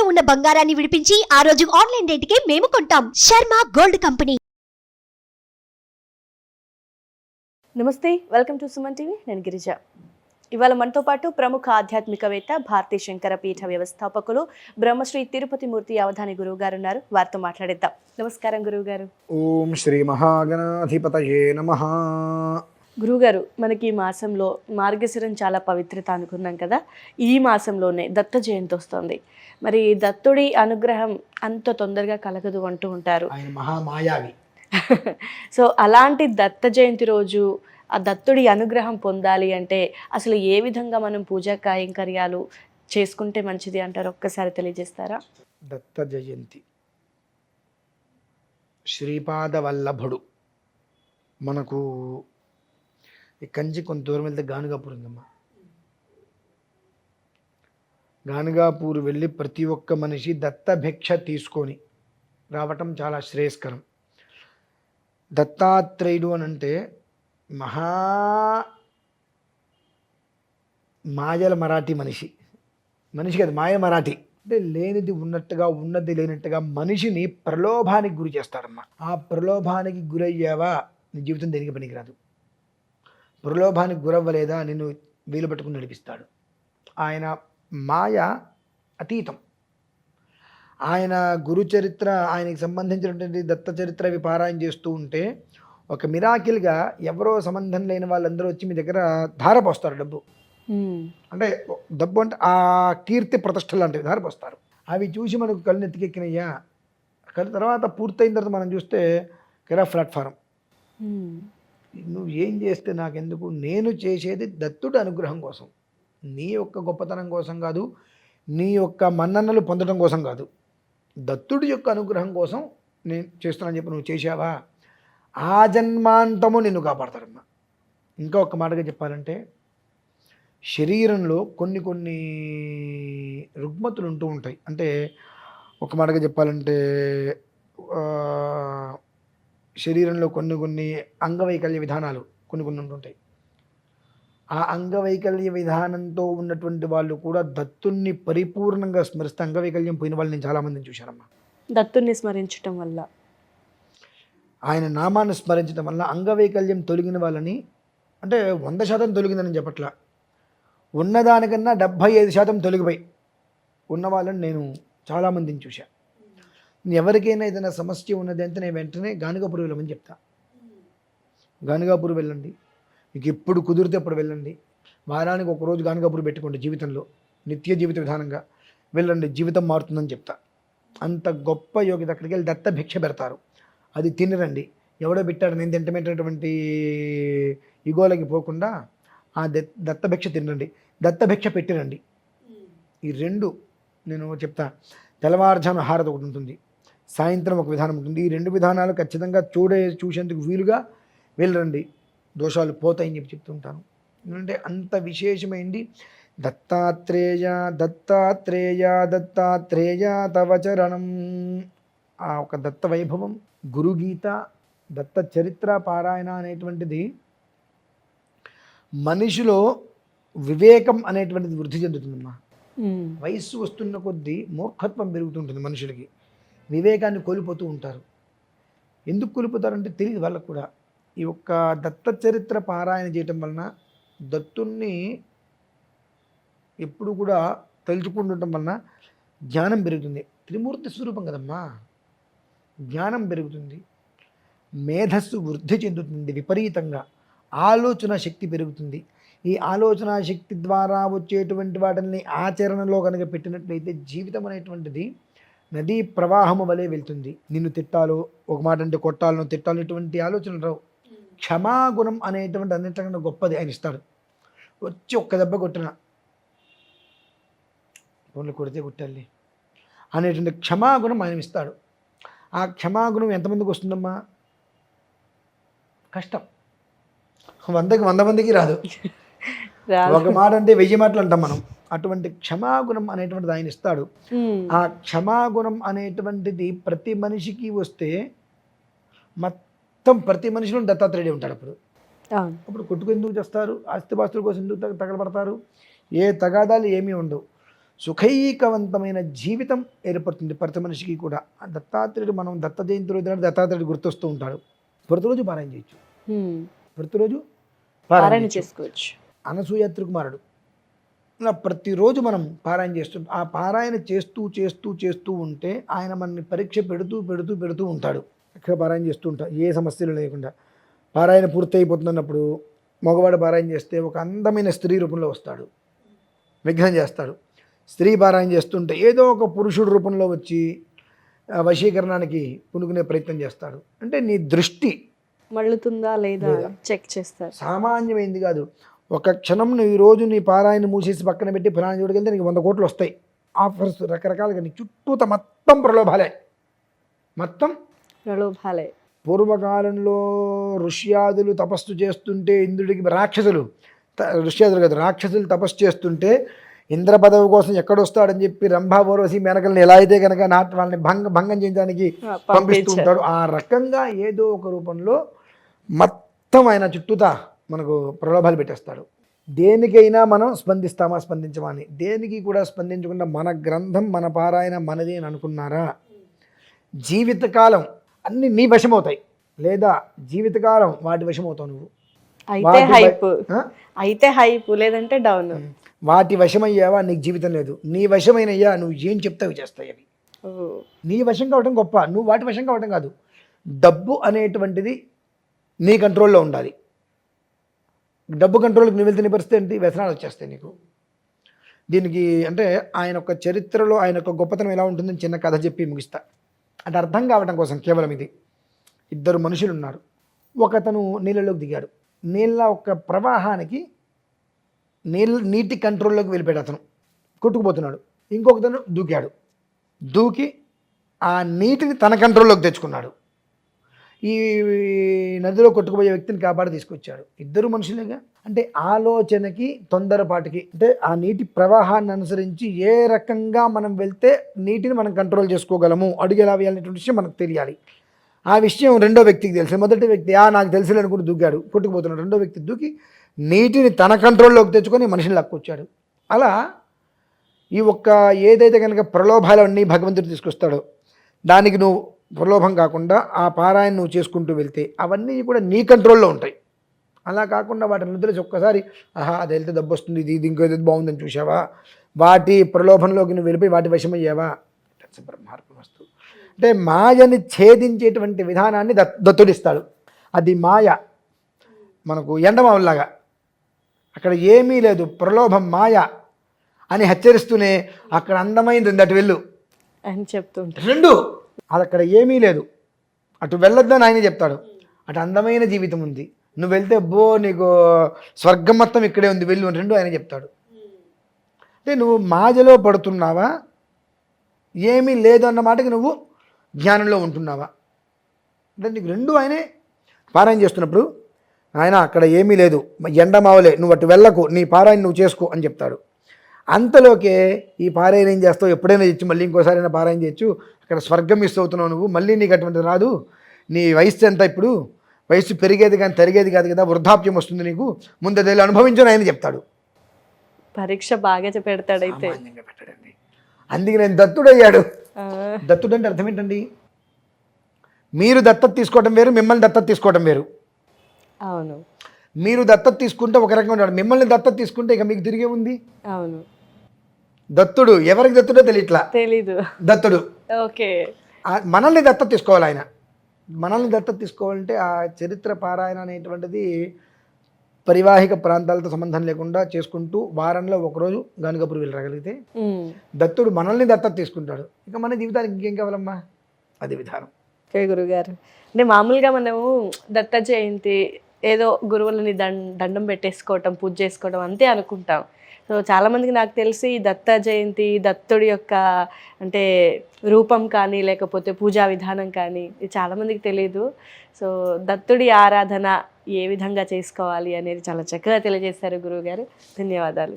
ఇంట్లో ఉన్న బంగారాన్ని విడిపించి ఆ రోజు ఆన్లైన్ రేటుకే మేము కొంటాం. Sharma gold company. నమస్తే, వెల్కమ్ టు సుమన్ టీవీ. నేను గిరిజ. ఇవాళ మనతో పాటు ప్రముఖ ఆధ్యాత్మికవేత్త, భారతీ శంకర పీఠ వ్యవస్థాపకులు, బ్రహ్మశ్రీ తిరుపతి మూర్తి అవధాని గురువు గారు ఉన్నారు. వారితో మాట్లాడిద్దాం. నమస్కారం గురువు గారు. ఓం శ్రీ మహాగణాధిపతయే నమః. గురువుగారు, మనకి ఈ మాసంలో మార్గశిరం చాలా పవిత్రత అనుకున్నాం కదా. ఈ మాసంలోనే దత్త జయంతి వస్తుంది. మరి దత్తుడి అనుగ్రహం అంత తొందరగా కలగదు అంటూ ఉంటారు. ఆయన మహామాయావి. సో అలాంటి దత్త జయంతి రోజు ఆ దత్తుడి అనుగ్రహం పొందాలి అంటే అసలు ఏ విధంగా మనం పూజా కైంకర్యాలు చేసుకుంటే మంచిది అంటారు? ఒక్కసారి తెలియజేస్తారా? దత్త జయంతి శ్రీపాద వల్లభుడు మనకు ఈ కంచి కొంత దూరం వెళ్తే గానుగాపూర్ ఉందమ్మా. గానుగాపూర్ వెళ్ళి ప్రతి ఒక్క మనిషి దత్త భిక్ష తీసుకొని రావటం చాలా శ్రేయస్కరం. దత్తాత్రేయుడు అని అంటే మహా మాయల మరాఠీ మనిషి కదా, మాయ మరాఠీ అంటే లేనిది ఉన్నట్టుగా ఉన్నది లేనట్టుగా మనిషిని ప్రలోభానికి గురి చేస్తారమ్మా. ఆ ప్రలోభానికి గురయ్యావా నీ జీవితం దేనికి పనికిరాదు. ప్రలోభానికి గురవ్వలేదా నిన్ను వీలు పట్టుకుని నడిపిస్తాడు. ఆయన మాయ అతీతం. ఆయన గురు చరిత్ర, ఆయనకి సంబంధించినటువంటి దత్త చరిత్ర అవి పారాయణ చేస్తూ ఉంటే ఒక మిరాకిల్గా ఎవరో సంబంధం లేని వాళ్ళందరూ వచ్చి మీ దగ్గర ధారపోస్తారు. డబ్బు అంటే డబ్బు అంటే ఆ కీర్తి ప్రతిష్టలు లాంటివి ధారపోస్తారు. అవి చూసి మనకు కళ్ళు ఎత్తికెక్కినయ్యా. తర్వాత పూర్తయిన తర్వాత మనం చూస్తే కెరా ప్లాట్ఫారం. నువ్వు ఏం చేస్తే నాకెందుకు? నేను చేసేది దత్తుడి అనుగ్రహం కోసం, నీ యొక్క గొప్పతనం కోసం కాదు, నీ యొక్క మన్ననలు పొందడం కోసం కాదు, దత్తుడి యొక్క అనుగ్రహం కోసం నేను చేస్తున్నాను చెప్పి నువ్వు చేశావా, ఆ జన్మాంతము నిన్ను కాపాడతారమ్మా. ఇంకా ఒక మాటగా చెప్పాలంటే శరీరంలో కొన్ని రుగ్మతులు ఉంటూ ఉంటాయి. అంటే ఒక మాటగా చెప్పాలంటే శరీరంలో కొన్ని అంగవైకల్య విధానాలు కొన్ని ఉంటుంటాయి. ఆ అంగవైకల్య విధానంతో ఉన్నటువంటి వాళ్ళు కూడా దత్తుణ్ణి పరిపూర్ణంగా స్మరిస్తే అంగవైకల్యం పోయిన వాళ్ళు నేను చాలామందిని చూశానమ్మా. దత్తుణ్ణి స్మరించడం వల్ల, ఆయన నామాన్ని స్మరించడం వల్ల అంగవైకల్యం తొలగిన వాళ్ళని, అంటే 100% తొలగిందని చెప్పట్లా, ఉన్నదానికన్నా 75% తొలగిపోయి ఉన్న వాళ్ళని నేను చాలామందిని చూశాను. ఎవరికైనా ఏదైనా సమస్య ఉన్నది అంటే నేను వెంటనే గానుగాపూర్ వెళ్ళమని చెప్తా. గానుగాపూర్ వెళ్ళండి, మీకు ఎప్పుడు కుదిరితే అప్పుడు వెళ్ళండి. వారానికి ఒకరోజు గానుగాపూర్ పెట్టుకోండి. జీవితంలో నిత్య జీవిత విధానంగా వెళ్ళండి, జీవితం మారుతుందని చెప్తా. అంత గొప్ప యోగిత. అక్కడికి వెళ్ళి దత్త భిక్ష పెడతారు, అది తినరండి. ఎవడో పెట్టాడు నేను తింటమేటటువంటి ఇగోలకి పోకుండా ఆ దత్త భిక్ష తినండి, దత్త భిక్ష పెట్టిరండి. ఈ రెండు నేను చెప్తా. తెల్లవారుజామున హారతి ఒకటి ఉంటుంది, సాయంత్రం ఒక విధానం ఉంటుంది. ఈ రెండు విధానాలు ఖచ్చితంగా చూసేందుకు వీలుగా వెళ్ళరండి, దోషాలు పోతాయని చెప్తుంటాను. ఎందుకంటే అంత విశేషమైంది. దత్తాత్రేయ దత్తాత్రేయ దత్తాత్రేయ తవ చరణం. ఆ ఒక దత్త వైభవం, గురుగీత, దత్త చరిత్ర పారాయణ అనేటువంటిది మనిషిలో వివేకం అనేటువంటిది వృద్ధి చెందుతుందమ్మా. వయస్సు వస్తున్న కొద్దీ మూర్ఖత్వం పెరుగుతుంటుంది మనుషులకి, వివేకాన్ని కోల్పోతూ ఉంటారు. ఎందుకు కోల్పోతారంటే తెలియదు వాళ్ళకు కూడా. ఈ యొక్క దత్త చరిత్ర పారాయణ చేయటం వలన, దత్తుణ్ణి ఎప్పుడు కూడా తలుచుకుంటుండటం వలన జ్ఞానం పెరుగుతుంది. త్రిమూర్తి స్వరూపం కదమ్మా, జ్ఞానం పెరుగుతుంది, మేధస్సు వృద్ధి చెందుతుంది విపరీతంగా, ఆలోచన శక్తి పెరుగుతుంది. ఈ ఆలోచన శక్తి ద్వారా వచ్చేటువంటి వాటిని ఆచరణలో కనుక పెట్టినట్లయితే జీవితం అనేటువంటిది నదీ ప్రవాహము వలె వెళ్తుంది. నిన్ను తిట్టాలో, ఒక మాట అంటే కొట్టాలను, తిట్టాలో, ఇటువంటి ఆలోచనలు రావు. క్షమాగుణం అనేటువంటి అన్నింటికన్నా గొప్పది ఆయన ఇస్తాడు. వచ్చి ఒక్క దెబ్బ కొట్టిన ఫోన్లు కొడితే కొట్టాలి అనేటువంటి క్షమాగుణం ఆయన ఇస్తాడు. ఆ క్షమాగుణం ఎంతమందికి వస్తుందమ్మా? కష్టం. 100కి 100 మందికి రాదు. ఒక మాట అంటే 1000 మాటలు అంటాం మనం. అటువంటి క్షమాగుణం అనేటువంటిది ఆయన ఇస్తాడు. ఆ క్షమాగుణం అనేటువంటిది ప్రతి మనిషికి వస్తే మొత్తం ప్రతి మనిషిలో దత్తాత్రేయుడే ఉంటాడు. అప్పుడు కొట్టుకు ఎందుకు చేస్తారు? ఆస్తిపాస్తుల కోసం ఎందుకు తగలబడతారు? ఏ తగాదాలు ఏమీ ఉండవు. సుఖైకవంతమైన జీవితం ఏర్పడుతుంది ప్రతి మనిషికి కూడా. ఆ దత్తాత్రేయుడు, మనం దత్త జయంతి రోజున దత్తాత్రేయుడు గుర్తొస్తూ ఉంటాడు. ప్రతిరోజు పారాయణ చేయొచ్చు, ప్రతిరోజు పారాయణ చేసుకోవచ్చు. అనసూయ త్రికుమారుడు ఇలా ప్రతిరోజు మనం పారాయణ చేస్తుంటాం. ఆ పారాయణ చేస్తూ చేస్తూ చేస్తూ ఉంటే ఆయన మనని పరీక్ష పెడుతూ పెడుతూ పెడుతూ ఉంటాడు. ఇక్కడ పారాయణ చేస్తూ ఉంటాం ఏ సమస్యలు లేకుండా. పారాయణ పూర్తి అయిపోతున్నప్పుడు మగవాడు పారాయణ చేస్తే ఒక అందమైన స్త్రీ రూపంలో వస్తాడు, విఘ్నం చేస్తాడు. స్త్రీ పారాయణ చేస్తుంటే ఏదో ఒక పురుషుడు రూపంలో వచ్చి వశీకరణానికి పునుకునే ప్రయత్నం చేస్తాడు. అంటే నీ దృష్టి మళ్ళుతుందా లేదా చెక్ చేస్తారు. సామాన్యమైంది కాదు. ఒక క్షణం నువ్వు ఈరోజు నీ పారాయణ మూసేసి పక్కన పెట్టి పురాణం చూడగలిగితే నీకు 100 కోట్లు వస్తాయి. ఆఫర్స్ రకరకాలుగా నీ చుట్టూత మొత్తం ప్రలోభాలే, మొత్తం ప్రలోభాలే. పూర్వకాలంలో ఋష్యాదులు తపస్సు చేస్తుంటే ఇంద్రుడికి ఋష్యాదులు కదా రాక్షసులు తపస్సు చేస్తుంటే ఇంద్ర పదవి కోసం ఎక్కడొస్తాడని చెప్పి రంభా ఊర్వశి మేనకల్ని ఎలా అయితే కనుక వాళ్ళని భంగం చేయడానికి పంపిస్తూ ఉంటాడు. ఆ రకంగా ఏదో ఒక రూపంలో మొత్తం ఆయన చుట్టూతా మనకు ప్రలోభాలు పెట్టేస్తాడు. దేనికైనా మనం స్పందిస్తామా స్పందించమా అని. దేనికి కూడా స్పందించకుండా మన గ్రంథం మన పారాయణ మనది అని అనుకున్నారా, జీవితకాలం అన్ని నీ వశమవుతాయి. లేదా జీవితకాలం వాటి వశమవుతావు నువ్వు. అయితే హైప్ లేదంటే డౌన్. వాటి వశమయ్యావా నీకు జీవితం లేదు. నీ వశమైనయ్యా నువ్వు ఏం చెప్తావు చేస్తాయి అవి. నీ వశం కావడం గొప్ప, నువ్వు వాటి వశం కావడం కాదు. డబ్బు అనేటువంటిది నీ కంట్రోల్లో ఉండాలి. డబ్బు కంట్రోల్కి నువ్వు వెళ్తున్న పరిస్థితి ఏంటి, వ్యసనాలు వచ్చేస్తాయి నీకు. దీనికి అంటే ఆయన యొక్క చరిత్రలో ఆయన యొక్క గొప్పతనం ఎలా ఉంటుందని చిన్న కథ చెప్పి ముగిస్తా. అంటే అర్థం కావడం కోసం కేవలం ఇది. 2 మనుషులు ఉన్నారు. ఒకతను నీళ్ళలోకి దిగాడు. నీళ్ళ ఒక ప్రవాహానికి నీటి కంట్రోల్లోకి వెళ్ళిపోయాడు. అతను కొట్టుకుపోతున్నాడు. ఇంకొకతను దూకి ఆ నీటిని తన కంట్రోల్లోకి తెచ్చుకున్నాడు. ఈ నదిలో కొట్టుకుపోయే వ్యక్తిని కాపాడి తీసుకొచ్చాడు. 2 మనుషులేగా. అంటే ఆలోచనకి తొందరపాటుకి, అంటే ఆ నీటి ప్రవాహాన్ని అనుసరించి ఏ రకంగా మనం వెళ్తే నీటిని మనం కంట్రోల్ చేసుకోగలము, అడుగు ఎలా వేయాలనేటువంటి విషయం మనకు తెలియాలి. ఆ విషయం రెండో వ్యక్తికి తెలుసు. మొదటి వ్యక్తి నాకు తెలుసులే అనుకుంటూ దూకాడు, కొట్టుకుపోతున్నాడు. రెండో వ్యక్తి దూకి నీటిని తన కంట్రోల్లోకి తెచ్చుకొని మనిషిని లాక్కొచ్చాడు. అలా ఈ ఒక్క ఏదైతే కనుక ప్రలోభాలన్నీ భగవంతుడు తీసుకొస్తాడో దానికి నువ్వు ప్రలోభం కాకుండా ఆ పారాయణ నువ్వు చేసుకుంటూ వెళ్తే అవన్నీ కూడా నీ కంట్రోల్లో ఉంటాయి. అలా కాకుండా వాటిని నిద్రసి ఒక్కసారి అది వెళ్తే దెబ్బ వస్తుంది, ఇది ఇంకేదో బాగుందని చూసావా, వాటి ప్రలోభంలోకి నువ్వు వెళ్ళిపోయి వాటి వశమయ్యావా, బ్రహ్మార్పణ వస్తువు. అంటే మాయని ఛేదించేటువంటి విధానాన్ని దత్తుడిస్తాడు. అది మాయ మనకు ఎండమావులాగా. అక్కడ ఏమీ లేదు, ప్రలోభం మాయ అని హెచ్చరిస్తూనే అక్కడ అందమైంది అటు వెళ్ళు అని చెప్తుంటాడు. రెండు అది అక్కడ ఏమీ లేదు, అటు వెళ్ళొద్దని ఆయన చెప్తాడు. అటు అందమైన జీవితం ఉంది, నువ్వు వెళ్తే నీకు స్వర్గం మొత్తం ఇక్కడే ఉంది, వెళ్ళు అని రెండు ఆయన చెప్తాడు. అంటే నువ్వు మాయలో పడుతున్నావా, ఏమీ లేదు అన్న మాటకి నువ్వు జ్ఞానంలో ఉంటున్నావా అంటే నీకు రెండు ఆయనే పారాయణ చేస్తున్నప్పుడు ఆయన అక్కడ ఏమీ లేదు, ఎండమావలే, నువ్వు అటు వెళ్ళకు, నీ పారాయణ నువ్వు చేసుకో అని చెప్తాడు. అంతలోకే ఈ పారాయణ ఏం చేస్తావు, ఎప్పుడైనా చేయొచ్చు, మళ్ళీ ఇంకోసారైనా పారాయణ చేయొచ్చు, అక్కడ స్వర్గం మిస్ అవుతున్నావు నువ్వు, మళ్ళీ నీకు అటువంటిది రాదు, నీ వయస్సు ఎంత, ఇప్పుడు వయస్సు పెరిగేది కానీ తరిగేది కాదు కదా, వృద్ధాప్యం వస్తుంది నీకు, ముందు అదే అనుభవించని ఆయన చెప్తాడు. పరీక్ష బాగా పెడతాడు. అయితే పెట్టాడండి. అందుకే నేను దత్తుడయ్యాడు. దత్తుడు అంటే అర్థం ఏంటండి, మీరు దత్తత తీసుకోవడం వేరు, మిమ్మల్ని దత్తత తీసుకోవడం వేరు. అవును, మీరు దత్తత తీసుకుంటే ఒక రకంగా ఉంటాడు, మిమ్మల్ని దత్తత తీసుకుంటే ఇక మీకు తిరిగే ఉంది. అవును, దత్తుడు ఎవరికి దత్తుడో తెలీదు, దత్తుడు. ఓకే, మనల్ని దత్తత తీసుకోవాలి ఆయన. మనల్ని దత్తత తీసుకోవాలంటే ఆ చరిత్ర పారాయణ అనేటువంటిది పరివాహిక ప్రాంతాలతో సంబంధం లేకుండా చేసుకుంటూ వారంలో ఒకరోజు గానుగపురు వెళ్ళగలిగితే దత్తుడు మనల్ని దత్తత తీసుకుంటాడు. ఇక మన జీవితానికి ఇంకేం కావాలమ్మా, అది విధానం. ఓకే గురుగారు, అంటే మామూలుగా మనము దత్త జయంతి ఏదో గురువులని దండం పెట్టేసుకోవటం, పూజ చేసుకోవడం అంతే అనుకుంటాం. సో చాలామందికి నాకు తెలిసి దత్త జయంతి, దత్తుడి యొక్క అంటే రూపం కానీ లేకపోతే పూజా విధానం కానీ ఇది చాలామందికి తెలియదు. సో దత్తుడి ఆరాధన ఏ విధంగా చేసుకోవాలి అనేది చాలా చక్కగా తెలియజేశారు గురువుగారు. ధన్యవాదాలు.